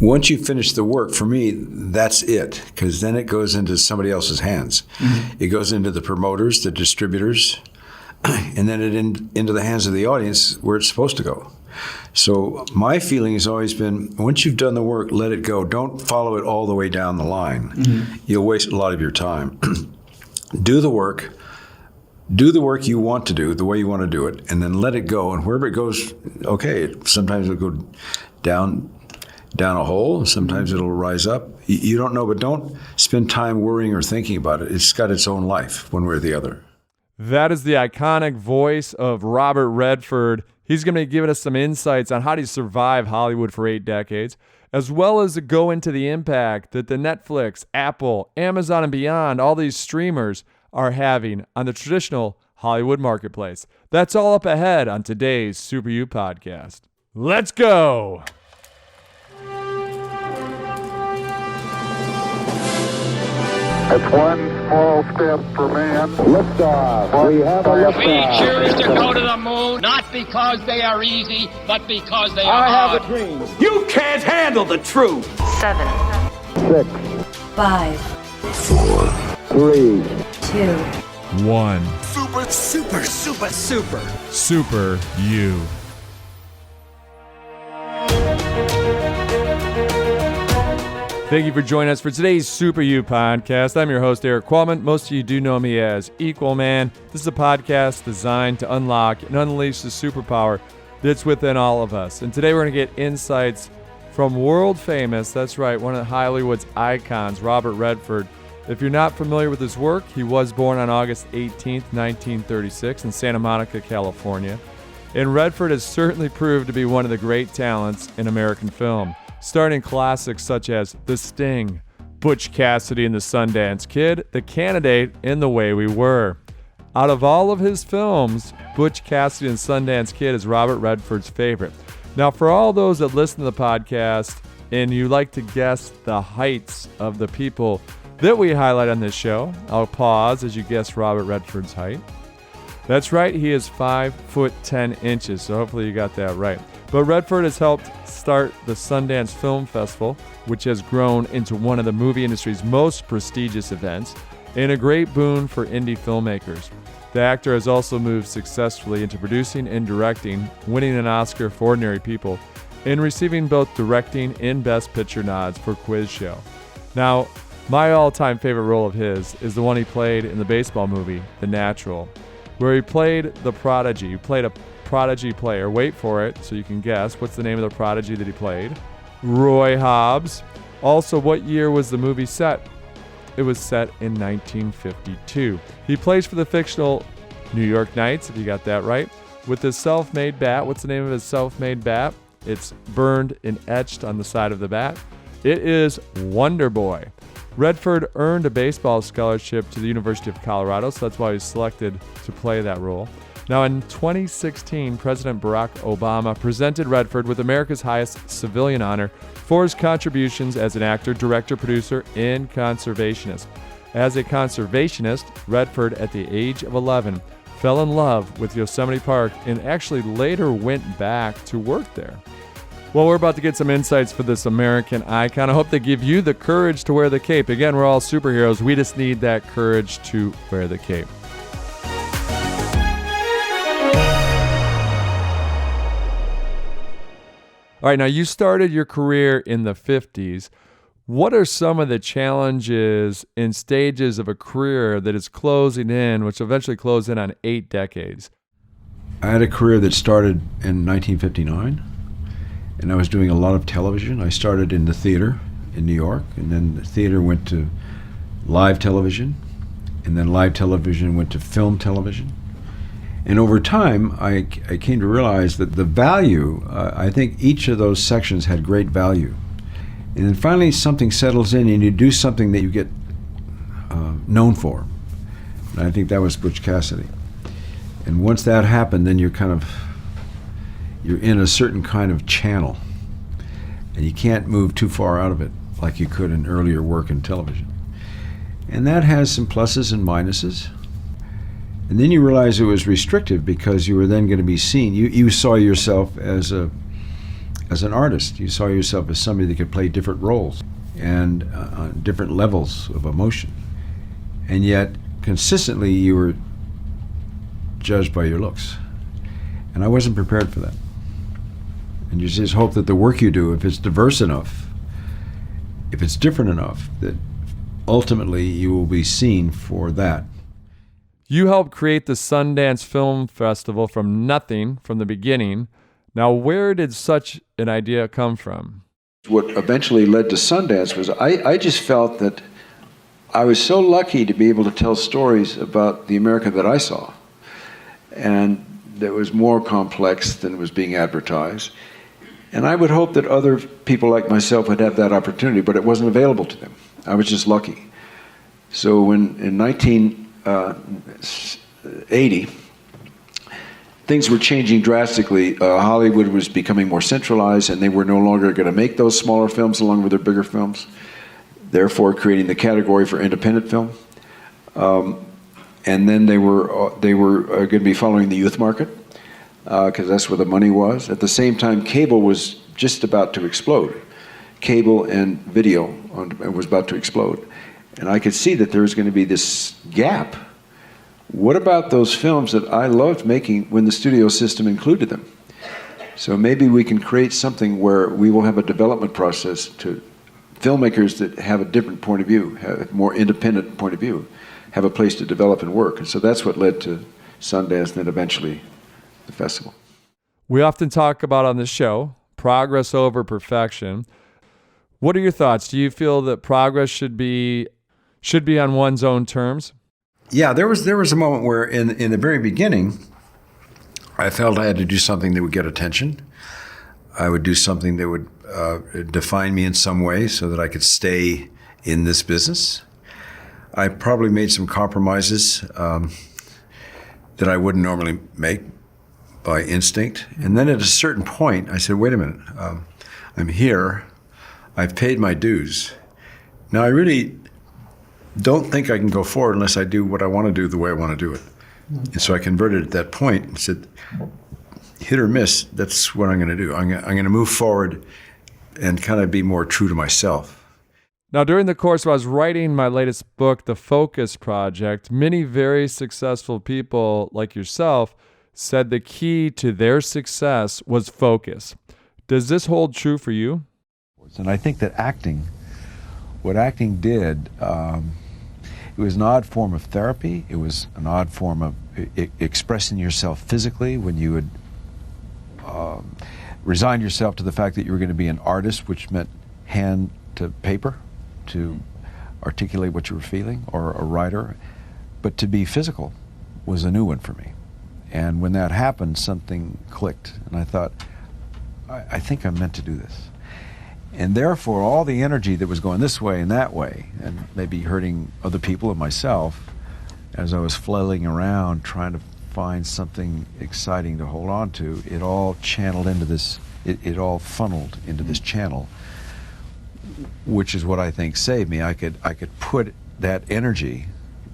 once you finish the work, for me, that's it, because then it goes into somebody else's hands. Mm-hmm. It goes into the promoters, the distributors, and then into the hands of the audience where it's supposed to go. So my feeling has always been, once you've done the work, let it go. Don't follow it all the way down the line. Mm-hmm. You'll waste a lot of your time. Do the work you want to do, the way you want to do it, and then let it go. And wherever it goes, okay, sometimes it'll go down a hole, sometimes it'll rise up. You don't know, but don't spend time worrying or thinking about it. It's got its own life, one way or the other. That is the iconic voice of Robert Redford. He's going to be giving us some insights on how to survive Hollywood for 8 decades, as well as to go into the impact that the Netflix, Apple, Amazon, and beyond, all these streamers are having on the traditional Hollywood marketplace. That's all up ahead on today's Super U podcast. Let's go! It's one small step for man. Liftoff. We have a liftoff. We choose to go to the moon, not because they are easy, but because they are hard. I have a dream. You can't handle the truth. 7, 6, 5, 4, 3, 2, 1. Super U. Thank you for joining us for today's Super U podcast. I'm your host, Eric Equalman. Most of you do know me as Equalman. This is a podcast designed to unlock and unleash the superpower that's within all of us. And today we're going to get insights from world famous, that's right, one of Hollywood's icons, Robert Redford. If you're not familiar with his work, he was born on August 18th, 1936 in Santa Monica, California. And Redford has certainly proved to be one of the great talents in American film, starting classics such as The Sting, Butch Cassidy and the Sundance Kid, The Candidate, and The Way We Were. Out of all of his films, Butch Cassidy and Sundance Kid is Robert Redford's favorite. Now, for all those that listen to the podcast and you like to guess the heights of the people that we highlight on this show, I'll pause as you guess Robert Redford's height. That's right, he is 5'10", so hopefully you got that right. But Redford has helped start the Sundance Film Festival, which has grown into one of the movie industry's most prestigious events, and a great boon for indie filmmakers. The actor has also moved successfully into producing and directing, winning an Oscar for Ordinary People, and receiving both directing and Best Picture nods for Quiz Show. Now, my all-time favorite role of his is the one he played in the baseball movie, The Natural, where he played the prodigy. He played a prodigy player. Wait for it so you can guess. What's the name of the prodigy that he played? Roy Hobbs. Also, what year was the movie set? It was set in 1952. He plays for the fictional New York Knights, if you got that right, with his self-made bat. What's the name of his self-made bat? It's burned and etched on the side of the bat. It is Wonder Boy. Redford earned a baseball scholarship to the University of Colorado, so that's why he was selected to play that role. Now, in 2016, President Barack Obama presented Redford with America's highest civilian honor for his contributions as an actor, director, producer, and conservationist. As a conservationist, Redford, at the age of 11, fell in love with Yosemite Park and actually later went back to work there. Well, we're about to get some insights for this American icon. I hope they give you the courage to wear the cape. Again, we're all superheroes. We just need that courage to wear the cape. All right, now you started your career in the 50s. What are some of the challenges and stages of a career that is closing in, which will eventually close in on 8 decades? I had a career that started in 1959, and I was doing a lot of television. I started in the theater in New York, and then the theater went to live television, and then live television went to film television. And over time, I came to realize that the value, I think each of those sections had great value. And then finally something settles in and you do something that you get known for. And I think that was Butch Cassidy. And once that happened, then you're in a certain kind of channel. And you can't move too far out of it like you could in earlier work in television. And that has some pluses and minuses. And then you realize it was restrictive because you were then going to be seen. You saw yourself as a as an artist. You saw yourself as somebody that could play different roles and different levels of emotion. And yet, consistently, you were judged by your looks. And I wasn't prepared for that. And you just hope that the work you do, if it's diverse enough, if it's different enough, that ultimately you will be seen for that. You helped create the Sundance Film Festival from nothing, from the beginning. Now, where did such an idea come from? What eventually led to Sundance was I just felt that I was so lucky to be able to tell stories about the America that I saw, and that was more complex than was being advertised. And I would hope that other people like myself would have that opportunity, but it wasn't available to them. I was just lucky. So when in 1980, things were changing drastically. Hollywood was becoming more centralized, and they were no longer going to make those smaller films along with their bigger films, therefore creating the category for independent film. And then they were going to be following the youth market, because that's where the money was. At the same time, cable was just about to explode. Cable and video was about to explode. And I could see that there was going to be this gap. What about those films that I loved making when the studio system included them? So maybe we can create something where we will have a development process to filmmakers that have a different point of view, have a more independent point of view, have a place to develop and work. And so that's what led to Sundance and then eventually the festival. We often talk about on this show, progress over perfection. What are your thoughts? Do you feel that progress should be on one's own terms? Yeah, there was a moment where in the very beginning, I felt I had to do something that would get attention. I would do something that would define me in some way so that I could stay in this business. I probably made some compromises that I wouldn't normally make by instinct. And then at a certain point, I said, wait a minute, I'm here, I've paid my dues. Now I really don't think I can go forward unless I do what I want to do the way I want to do it. And so I converted at that point and said, hit or miss, that's what I'm going to do. I'm going to move forward and kind of be more true to myself. Now, during the course of I was writing my latest book, The Focus Project, many very successful people like yourself said the key to their success was focus. Does this hold true for you? And I think that what acting did, it was an odd form of therapy. It was an odd form of expressing yourself physically when you would resign yourself to the fact that you were going to be an artist, which meant hand to paper to articulate what you were feeling, or a writer. But to be physical was a new one for me. And when that happened, something clicked. And I thought, I think I'm meant to do this. And therefore, all the energy that was going this way and that way, and maybe hurting other people and myself, as I was flailing around trying to find something exciting to hold on to, it all channeled into this, it all funneled into this channel, which is what I think saved me. I could put that energy,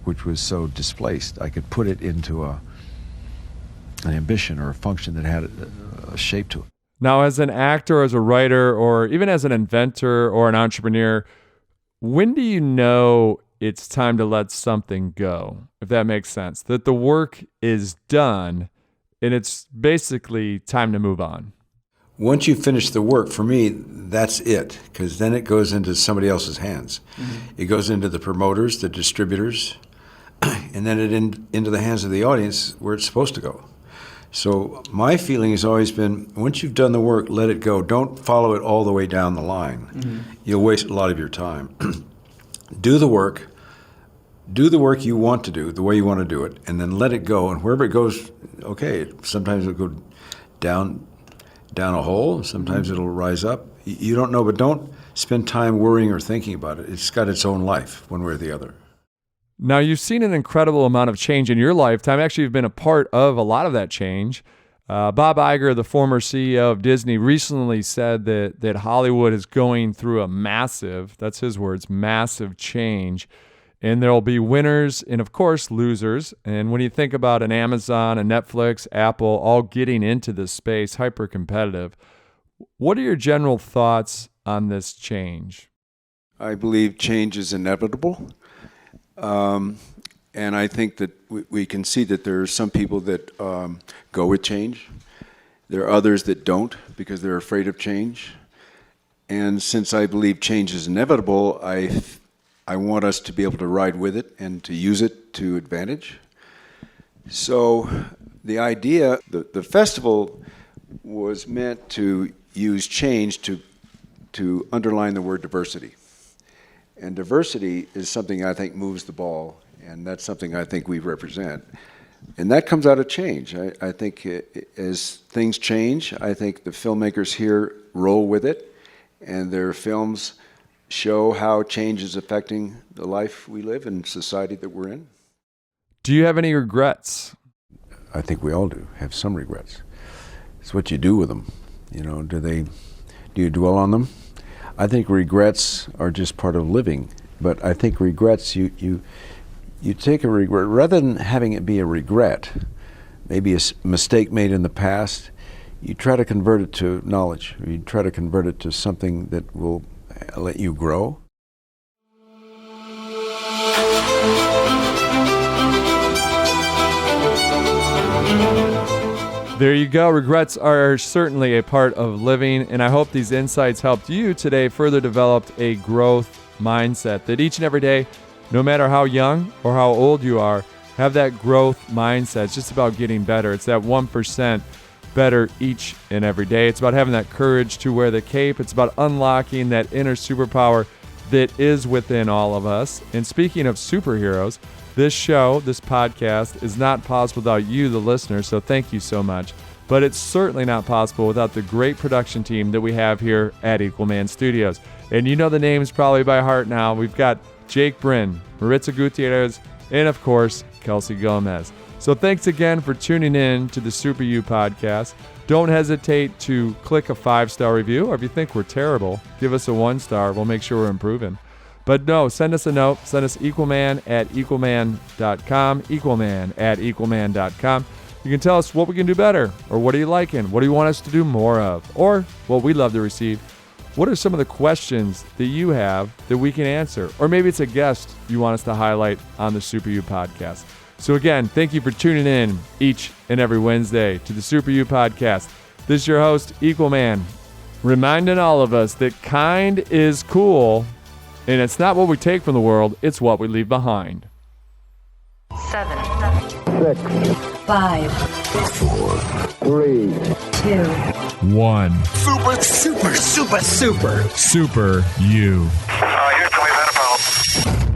which was so displaced, I could put it into an ambition or a function that had a shape to it. Now, as an actor, as a writer, or even as an inventor or an entrepreneur, when do you know it's time to let something go, if that makes sense? That the work is done and it's basically time to move on? Once you finish the work, for me, that's it, because then it goes into somebody else's hands. Mm-hmm. It goes into the promoters, the distributors, and then into the hands of the audience where it's supposed to go. So my feeling has always been, once you've done the work, let it go. Don't follow it all the way down the line. Mm-hmm. You'll waste a lot of your time. Do the work you want to do, the way you want to do it, and then let it go. And wherever it goes, okay, sometimes it'll go down a hole, sometimes it'll rise up. You don't know, but don't spend time worrying or thinking about it. It's got its own life, one way or the other. Now, you've seen an incredible amount of change in your lifetime. Actually, you've been a part of a lot of that change. Bob Iger, the former CEO of Disney, recently said that Hollywood is going through a massive, that's his words, massive change. And there will be winners and, of course, losers. And when you think about an Amazon, a Netflix, Apple, all getting into this space, hyper-competitive, What are your general thoughts on this change? I believe change is inevitable. And I think that we can see that there are some people that go with change. There are others that don't because they're afraid of change. And since I believe change is inevitable, I want us to be able to ride with it and to use it to advantage. So the idea, the festival was meant to use change to underline the word diversity. And diversity is something I think moves the ball, and that's something I think we represent. And that comes out of change. I think as things change, I think the filmmakers here roll with it, and their films show how change is affecting the life we live and society that we're in. Do you have any regrets? I think we all do have some regrets. It's what you do with them. You know, do you dwell on them? I think regrets are just part of living, but I think regrets, you take a regret, rather than having it be a regret, maybe a mistake made in the past, you try to convert it to knowledge. You try to convert it to something that will let you grow. There you go. Regrets are certainly a part of living, and I hope these insights helped you today further develop a growth mindset that each and every day, no matter how young or how old you are, have that growth mindset. It's just about getting better. It's that 1% better each and every day. It's about having that courage to wear the cape. It's about unlocking that inner superpower that is within all of us. And speaking of superheroes, this show, this podcast, is not possible without you, the listener, so thank you so much. But it's certainly not possible without the great production team that we have here at Equalman Studios. And you know the names probably by heart now. We've got Jake Bryn, Maritza Gutierrez, and of course, Kelsey Gomez. So thanks again for tuning in to the Super You podcast. Don't hesitate to click a 5-star review, or if you think we're terrible, give us a 1-star. We'll make sure we're improving. But no, send us a note. Send us equalman@equalman.com, equalman@equalman.com. You can tell us what we can do better, or what are you liking? What do you want us to do more of? Or what we love to receive, what are some of the questions that you have that we can answer? Or maybe it's a guest you want us to highlight on the Super You podcast. So again, thank you for tuning in each and every Wednesday to the Super You podcast. This is your host, Equalman, reminding all of us that kind is cool. And it's not what we take from the world, it's what we leave behind. 7, 6, 5, 4, 3, 2, 1. Super You. Houston, we've had a problem.